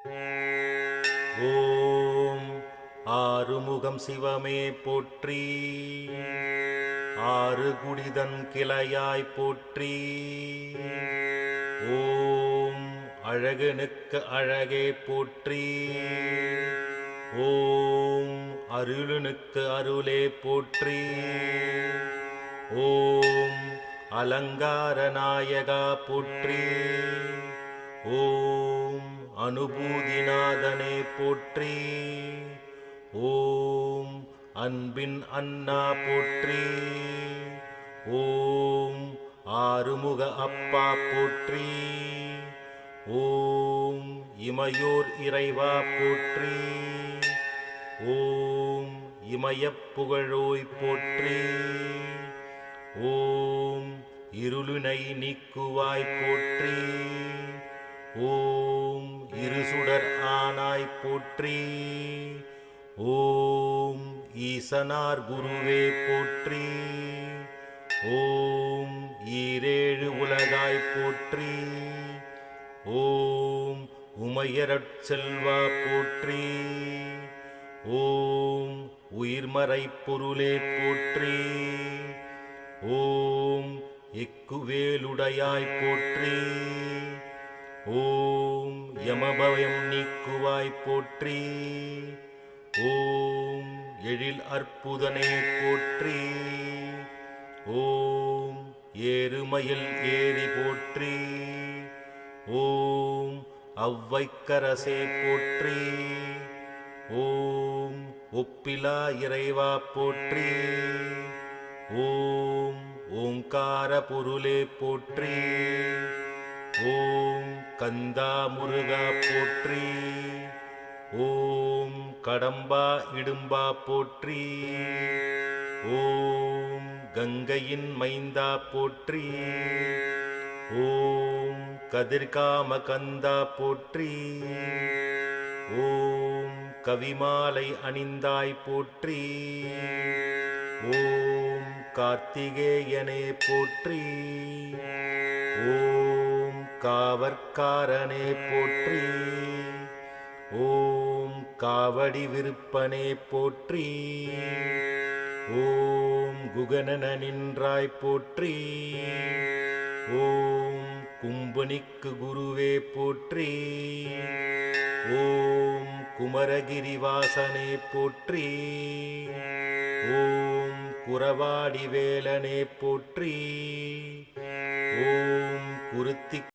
ஓம் ஆறுமுகம் சிவமே போற்றி. ஆறு குடிதன் கிளையாய் போற்றி. ஓம் அழகனுக்கு அழகே போற்றி. ஓம் அருளனுக்கு அருளே போற்றி. ஓம் அலங்கார நாயகா போற்றி. ஓம் அனுபூதிநாதனே போற்றி. ஓம் அன்பின் அண்ணா போற்றி. ஓம் ஆறுமுக அப்பா போற்றி. ஓம் இமையோர் இறைவா போற்றி. ஓம் இமயப் புகழோய் போற்றி. ஓம் இருளினை நீக்குவாய் போற்றி. ஓம் இருசுடர் ஆனாய் போற்றி. ஓம் ஈசனார் குருவே போற்றி. ஓம் ஈரேழு உலகாய் போற்றி. ஓம் உமையரற் செல்வா போற்றி. ஓம் உயிர்மறை பொருளே போற்றி. ஓம் எக்குவேலுடையாய் போற்றி. ஓம் யமபயம் நீக்குவாய் போற்றி. ஓம் எழில் அற்புதனே போற்றி. ஓம் ஏறுமயில் ஏறி போற்றி. ஓம் அவ்வைக்கரசே போற்றி. ஓம் ஒப்பிலா இறைவா போற்றி. ஓம் ஓங்கார பொருளே போற்றி. ஓம் கந்தா முருகா போற்றி. ஓம் கடம்பா இடும்பா போற்றி. ஓம் கங்கையின் மைந்தா போற்றி. ஓம் கதிர்காம கந்தா போற்றி. ஓம் கவிமாலை அணிந்தாய் போற்றி. ஓம் கார்த்திகேயனே போற்றி. ஓம் காவற்காரனே போற்றி. ஓம் காவடி விருப்பனே போற்றி. ஓம் குகனன நின்றாய் போற்றி. ஓம் கும்பனிக்கு குருவே போற்றி. ஓம் குமரகிரிவாசனே போற்றி. ஓம் குரவாடி வேலனே போற்றி. ஓம் குருத்தி